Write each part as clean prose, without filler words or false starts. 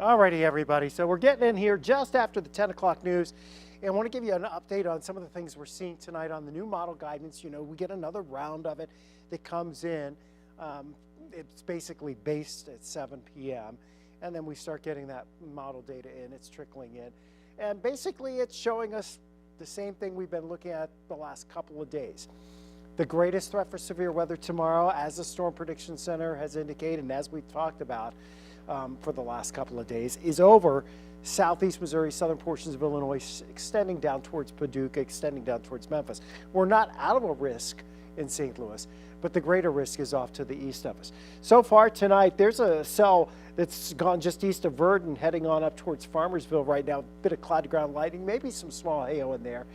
Alrighty, everybody. So we're getting in here just after the 10 o'clock news. And I want to give you an update on some of the things we're seeing tonight on the new model guidance. You know, we get another round of it that comes in. It's basically based at 7 p.m. And then we start getting that model data in. It's trickling in. And basically, it's showing us the same thing we've been looking at the last couple of days. The greatest threat for severe weather tomorrow, as the Storm Prediction Center has indicated, and as we've talked about for the last couple of days, is over southeast Missouri, southern portions of Illinois, extending down towards Paducah, extending down towards Memphis. We're not out of a risk in St. Louis, but the greater risk is off to the east of us. So far tonight, there's a cell that's gone just east of Verdon, heading on up towards Farmersville right now. A bit of cloud ground lightning, maybe some small hail in there.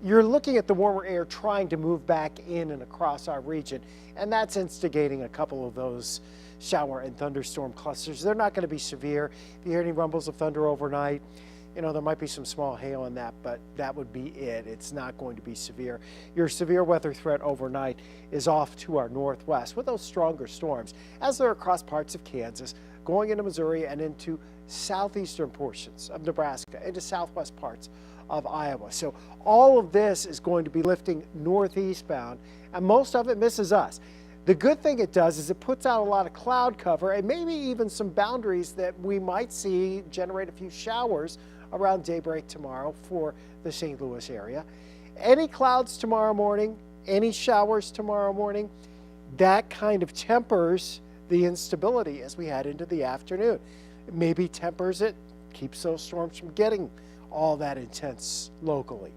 You're looking at the warmer air trying to move back in and across our region, and that's instigating a couple of those shower and thunderstorm clusters. They're not going to be severe. If you hear any rumbles of thunder overnight, you know, there might be some small hail in that, but that would be it. It's not going to be severe. Your severe weather threat overnight is off to our northwest with those stronger storms as they're across parts of Kansas, going into Missouri and into southeastern portions of Nebraska, into southwest parts of Iowa. So all of this is going to be lifting northeastbound, and most of it misses us. The good thing it does is it puts out a lot of cloud cover and maybe even some boundaries that we might see generate a few showers around daybreak tomorrow for the St. Louis area. Any clouds tomorrow morning, any showers tomorrow morning, that kind of tempers the instability as we head into the afternoon. It maybe tempers it, keeps those storms from getting all that intense locally.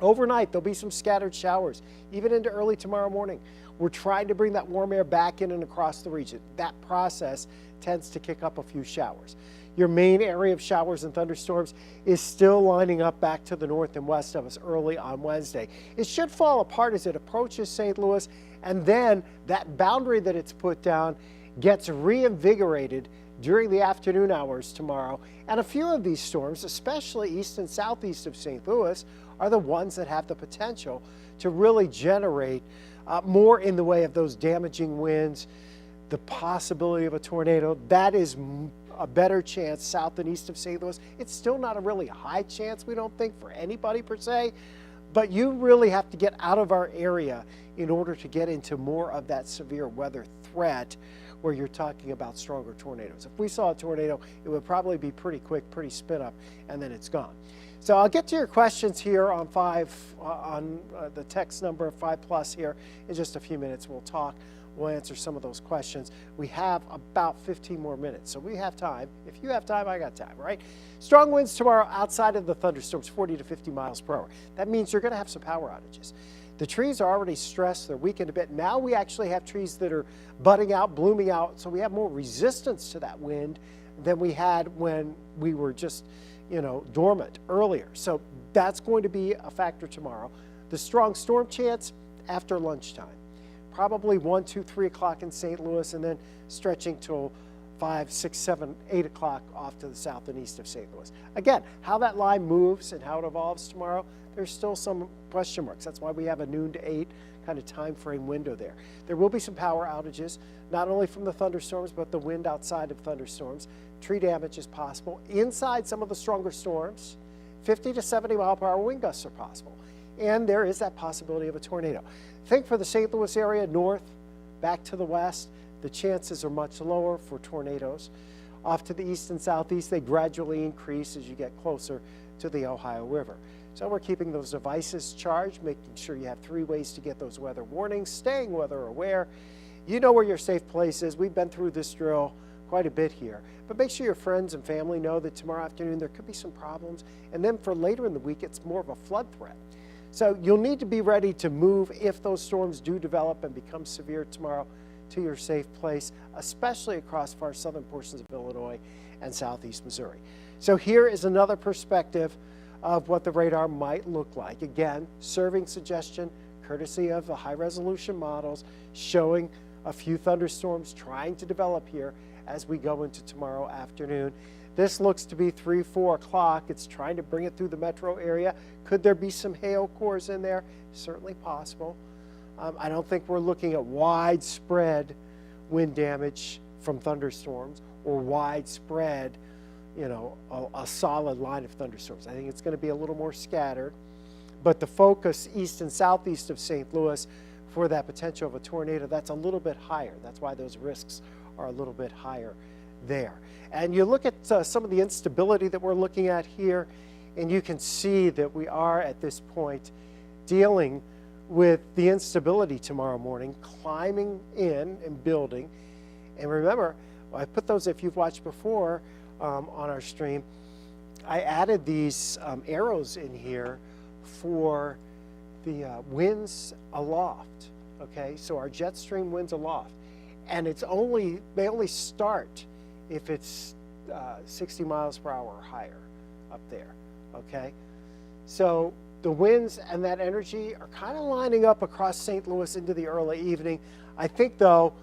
Overnight, there'll be some scattered showers, even into early tomorrow morning. We're trying to bring that warm air back in and across the region. That process tends to kick up a few showers. Your main area of showers and thunderstorms is still lining up back to the north and west of us early on Wednesday. It should fall apart as it approaches St. Louis, and then that boundary that it's put down gets reinvigorated during the afternoon hours tomorrow. And a few of these storms, especially east and southeast of St. Louis, are the ones that have the potential to really generate more in the way of those damaging winds, the possibility of a tornado. That is a better chance south and east of St. Louis. It's still not a really high chance, we don't think, for anybody per se, but you really have to get out of our area in order to get into more of that severe weather threat where you're talking about stronger tornadoes. If we saw a tornado, it would probably be pretty quick, pretty spin up, and then it's gone. So I'll get to your questions here on the text number 5+ here in just a few minutes. We'll talk. We'll answer some of those questions. We have about 15 more minutes, so we have time. If you have time, I got time, right? Strong winds tomorrow outside of the thunderstorms, 40 to 50 miles per hour. That means you're going to have some power outages. The trees are already stressed. They're weakened a bit. Now we actually have trees that are budding out, blooming out, so we have more resistance to that wind than we had when we were just, you know, dormant earlier. So that's going to be a factor tomorrow. The strong storm chance after lunchtime. Probably 1, 2, 3 o'clock in St. Louis, and then stretching till 5, 6, 7, 8 o'clock off to the south and east of St. Louis. Again, how that line moves and how it evolves tomorrow, there's still some question marks. That's why we have a noon to 8 kind of time frame window there. There will be some power outages, not only from the thunderstorms, but the wind outside of thunderstorms. Tree damage is possible. Inside some of the stronger storms, 50 to 70 mile per hour wind gusts are possible. And there is that possibility of a tornado. Think for the St. Louis area, north, back to the west, the chances are much lower for tornadoes. Off to the east and southeast, they gradually increase as you get closer to the Ohio River. So we're keeping those devices charged, making sure you have 3 ways to get those weather warnings, staying weather aware. You know where your safe place is. We've been through this drill quite a bit here. But make sure your friends and family know that tomorrow afternoon there could be some problems. And then for later in the week, it's more of a flood threat. So you'll need to be ready to move if those storms do develop and become severe tomorrow to your safe place, especially across far southern portions of Illinois and southeast Missouri. So here is another perspective of what the radar might look like. Again, serving suggestion courtesy of the high-resolution models showing a few thunderstorms trying to develop here as we go into tomorrow afternoon. This looks to be 3, 4 o'clock. It's trying to bring it through the metro area. Could there be some hail cores in there? Certainly possible. I don't think we're looking at widespread wind damage from thunderstorms or widespread a solid line of thunderstorms. I think it's going to be a little more scattered, but the focus east and southeast of St. Louis for that potential of a tornado, that's a little bit higher. That's why those risks are a little bit higher there. And you look at some of the instability that we're looking at here, and you can see that we are at this point dealing with the instability tomorrow morning, climbing in and building. And remember, I put those, if you've watched before on our stream, I added these arrows in here for the winds aloft, okay? So our jet stream winds aloft. And they only start if it's 60 miles per hour or higher up there, okay? So the winds and that energy are kind of lining up across St. Louis into the early evening. I think, though,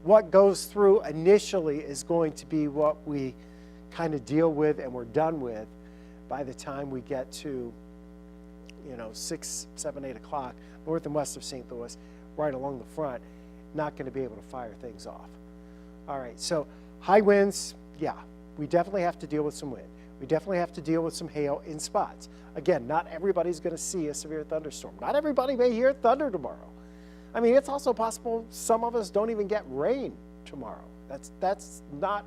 what goes through initially is going to be what we kind of deal with and we're done with by the time we get to 6, 7, 8 o'clock north and west of St. Louis, right along the front. Not going to be able to fire things off. All right, so high winds, yeah, we definitely have to deal with some wind. We definitely have to deal with some hail in spots. Again, not everybody's going to see a severe thunderstorm. Not everybody may hear thunder tomorrow. I mean, it's also possible some of us don't even get rain tomorrow. That's not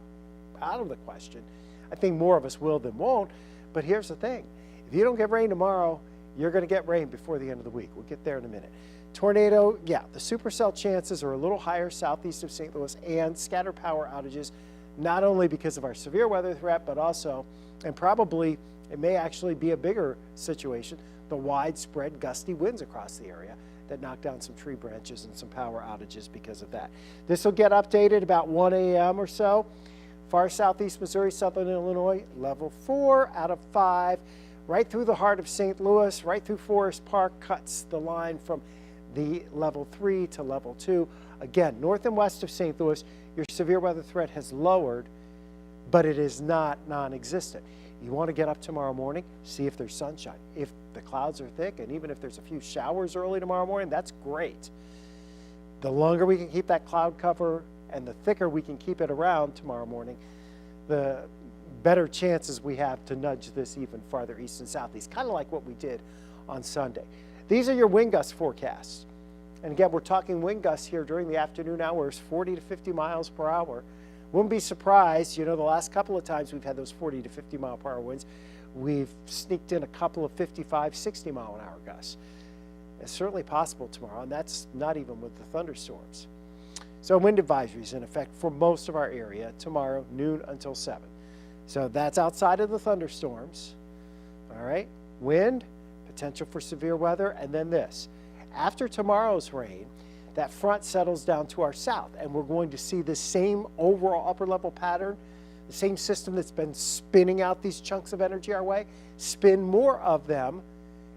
out of the question. I think more of us will than won't, but here's the thing. If you don't get rain tomorrow, you're going to get rain before the end of the week. We'll get there in a minute. Tornado, yeah, the supercell chances are a little higher southeast of St. Louis, and scattered power outages, not only because of our severe weather threat, but also, and probably it may actually be a bigger situation, the widespread gusty winds across the area that knock down some tree branches and some power outages because of that. This will get updated about 1 a.m. or so. Far southeast Missouri, southern Illinois, level 4 out of 5. Right through the heart of St. Louis, right through Forest Park, cuts the line from the level 3 to level 2. Again, north and west of St. Louis, your severe weather threat has lowered, but it is not non-existent. You want to get up tomorrow morning, see if there's sunshine. If the clouds are thick, and even if there's a few showers early tomorrow morning, that's great. The longer we can keep that cloud cover and the thicker we can keep it around tomorrow morning, the better chances we have to nudge this even farther east and southeast, kind of like what we did on Sunday. These are your wind gust forecasts. And again, we're talking wind gusts here during the afternoon hours, 40 to 50 miles per hour. Wouldn't be surprised, the last couple of times we've had those 40 to 50 mile per hour winds, we've sneaked in a couple of 55, 60 mile an hour gusts. It's certainly possible tomorrow, and that's not even with the thunderstorms. So wind advisories in effect for most of our area tomorrow, noon until 7. So that's outside of the thunderstorms. All right, wind, potential for severe weather, and then this. After tomorrow's rain, that front settles down to our south, and we're going to see the same overall upper level pattern, the same system that's been spinning out these chunks of energy our way, spin more of them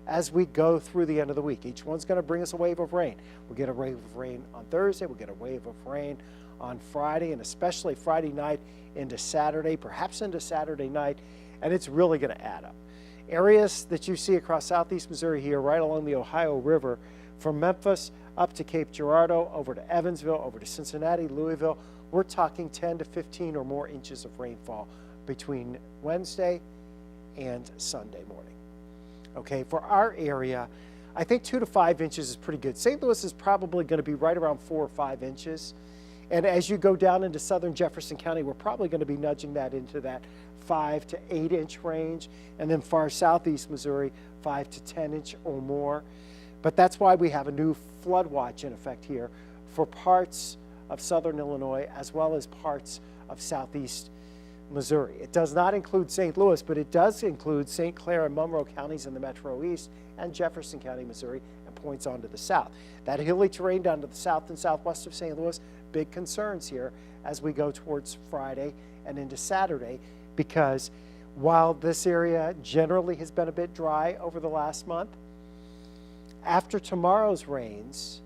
as we go through the end of the week. Each one's going to bring us a wave of rain. We'll get a wave of rain on Thursday, we'll get a wave of rain on Friday, and especially Friday night into Saturday, perhaps into Saturday night, and it's really going to add up. Areas that you see across southeast Missouri here, right along the Ohio River, from Memphis up to Cape Girardeau, over to Evansville, over to Cincinnati, Louisville, we're talking 10 to 15 or more inches of rainfall between Wednesday and Sunday morning. Okay, for our area, I think 2 to 5 inches is pretty good. St. Louis is probably going to be right around 4 or 5 inches. And as you go down into southern Jefferson County, we're probably going to be nudging that into that 5 to 8 inch range. And then far southeast Missouri, 5 to 10 inch or more. But that's why we have a new flood watch in effect here for parts of southern Illinois as well as parts of southeast Missouri. It does not include St. Louis, but it does include St. Clair and Monroe counties in the Metro East and Jefferson County, Missouri, and points on to the south. That hilly terrain down to the south and southwest of St. Louis, big concerns here as we go towards Friday and into Saturday, because while this area generally has been a bit dry over the last month, after tomorrow's rains,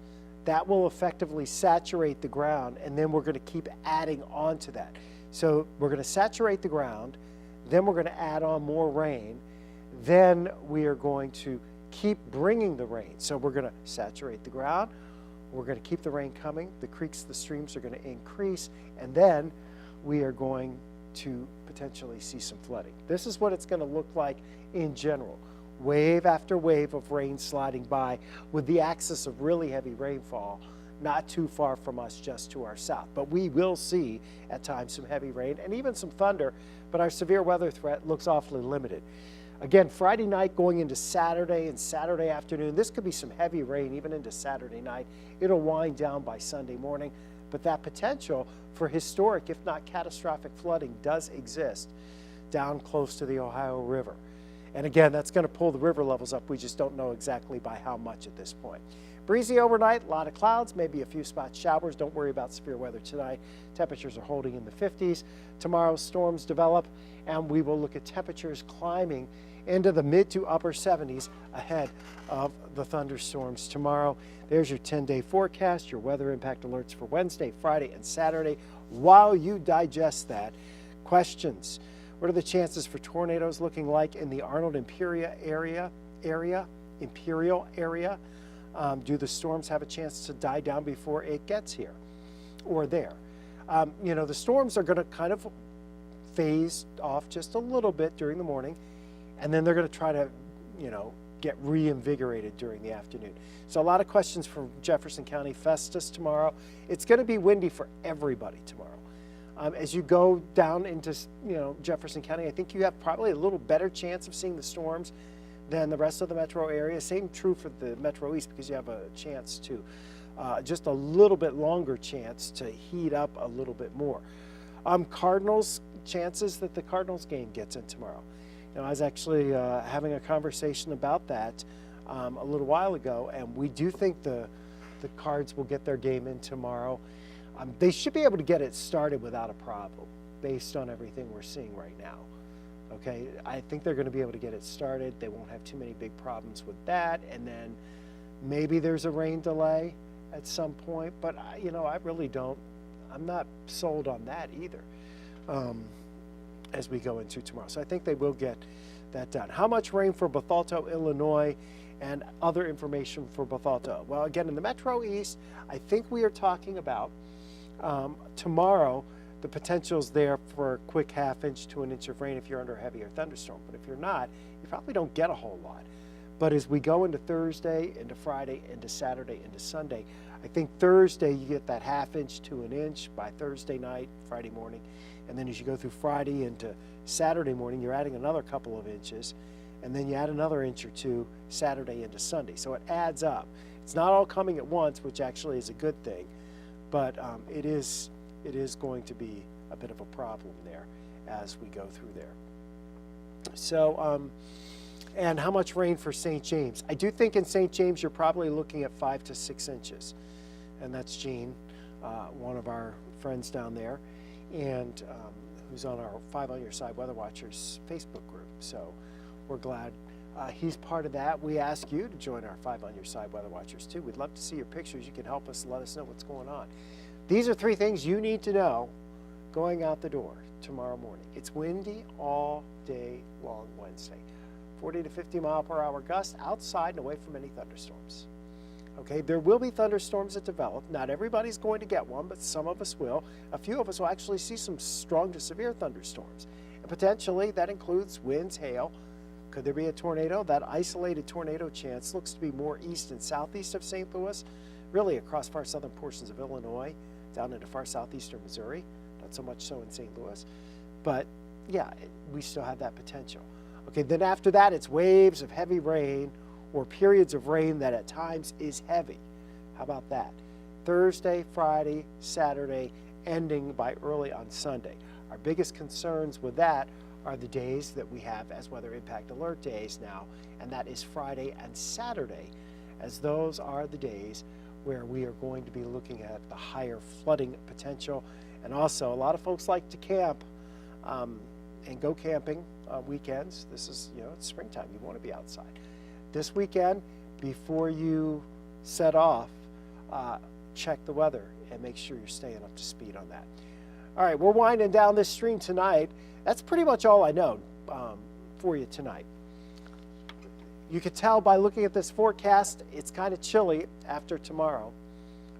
that will effectively saturate the ground, and then we're going to keep adding on to that. So we're going to saturate the ground, then we're going to add on more rain, then we are going to keep bringing the rain. So we're going to saturate the ground, we're going to keep the rain coming, the creeks, the streams are going to increase, and then we are going to potentially see some flooding. This is what it's going to look like in general. Wave after wave of rain sliding by with the axis of really heavy rainfall not too far from us, just to our south. But we will see at times some heavy rain and even some thunder, but our severe weather threat looks awfully limited. Again, Friday night going into Saturday and Saturday afternoon, this could be some heavy rain even into Saturday night. It'll wind down by Sunday morning, but that potential for historic, if not catastrophic flooding does exist down close to the Ohio River. And again, that's going to pull the river levels up. We just don't know exactly by how much at this point. Breezy overnight, a lot of clouds, maybe a few spot showers. Don't worry about severe weather tonight. Temperatures are holding in the 50s. Tomorrow, storms develop, and we will look at temperatures climbing into the mid to upper 70s ahead of the thunderstorms tomorrow. There's your 10-day forecast, your weather impact alerts for Wednesday, Friday, and Saturday. While you digest that, questions. What are the chances for tornadoes looking like in the Arnold Imperial area? Do the storms have a chance to die down before it gets here or there? You know, the storms are going to kind of phase off just a little bit during the morning, and then they're going to try to, you know, get reinvigorated during the afternoon. So a lot of questions from Jefferson County. Festus tomorrow. It's going to be windy for everybody tomorrow. As you go down into, you know, Jefferson County, I think you have probably a little better chance of seeing the storms than the rest of the metro area. Same true for the Metro East, because you have a chance to, just a little bit longer chance to heat up a little bit more. Cardinals, chances that the Cardinals game gets in tomorrow. You know, I was actually having a conversation about that a little while ago, and we do think the Cards will get their game in tomorrow. They should be able to get it started without a problem based on everything we're seeing right now. Okay, I think they're going to be able to get it started. They won't have too many big problems with that. And then maybe there's a rain delay at some point, but you know, I really don't, I'm not sold on that either as we go into tomorrow. So I think they will get that done. How much rain for Bethalto, Illinois, and other information for Bethalto? Well, again, in the Metro East, I think we are talking about tomorrow, the potential's there for a quick ½ inch to 1 inch of rain if you're under a heavier thunderstorm. But if you're not, you probably don't get a whole lot. But as we go into Thursday, into Friday, into Saturday, into Sunday, I think Thursday you get that ½ inch to 1 inch by Thursday night, Friday morning. And then as you go through Friday into Saturday morning, you're adding another couple of inches. And then you add another inch or two Saturday into Sunday. So it adds up. It's not all coming at once, which actually is a good thing. But it is going to be a bit of a problem there as we go through there. So, and how much rain for St. James? I do think in St. James you're probably looking at 5 to 6 inches. And that's Gene, one of our friends down there, and who's on our 5 on Your Side Weather Watchers Facebook group. So we're glad he's part of that. We ask you to join our 5 on Your Side Weather Watchers too. We'd love to see your pictures. You can help us, let us know what's going on. These are 3 things you need to know going out the door tomorrow morning. It's windy all day long Wednesday. 40 to 50 mile per hour gusts outside and away from any thunderstorms. Okay, there will be thunderstorms that develop. Not everybody's going to get one, but some of us will. A few of us will actually see some strong to severe thunderstorms. And potentially that includes winds, hail. Could there be a tornado? That isolated tornado chance looks to be more east and southeast of St. Louis, really across far southern portions of Illinois, down into far southeastern Missouri, not so much so in St. Louis. But yeah, we still have that potential. Okay, then after that, it's waves of heavy rain or periods of rain that at times is heavy. How about that? Thursday, Friday, Saturday, ending by early on Sunday. Our biggest concerns with that are the days that we have as weather impact alert days now, and that is Friday and Saturday, as those are the days where we are going to be looking at the higher flooding potential. And also, a lot of folks like to camp and go camping on weekends. This is, you know, it's springtime. You want to be outside. This weekend, before you set off, check the weather and make sure you're staying up to speed on that. All right, we're winding down this stream tonight. That's pretty much all I know for you tonight. You could tell by looking at this forecast, it's kind of chilly after tomorrow.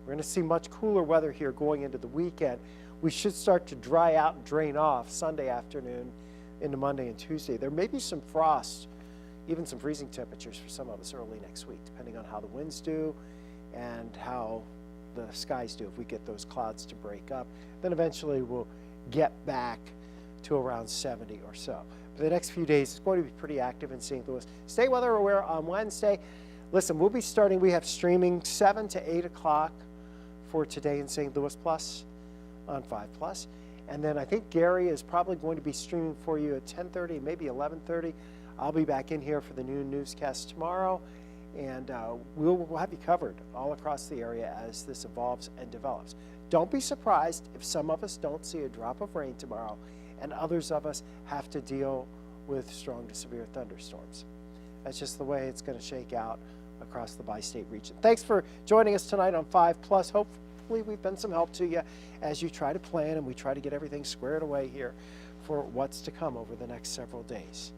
We're going to see much cooler weather here going into the weekend. we should start to dry out and drain off Sunday afternoon into Monday and Tuesday. There may be some frost, even some freezing temperatures for some of us early next week, depending on how the winds do and how the skies do. If we get those clouds to break up, then eventually we'll get back to around 70 or so. For the next few days, it's going to be pretty active in St. Louis. Stay weather aware on Wednesday. Listen, we'll be starting, we have streaming 7 to 8 o'clock for Today in St. Louis Plus on 5 Plus. And then I think Gary is probably going to be streaming for you at 10:30, maybe 11:30. I'll be back in here for the noon newscast tomorrow, and we'll have you covered all across the area as this evolves and develops. Don't be surprised if some of us don't see a drop of rain tomorrow and others of us have to deal with strong to severe thunderstorms. That's just the way it's going to shake out across the bi-state region. Thanks for joining us tonight on 5 Plus. Hopefully we've been some help to you as you try to plan and we try to get everything squared away here for what's to come over the next several days.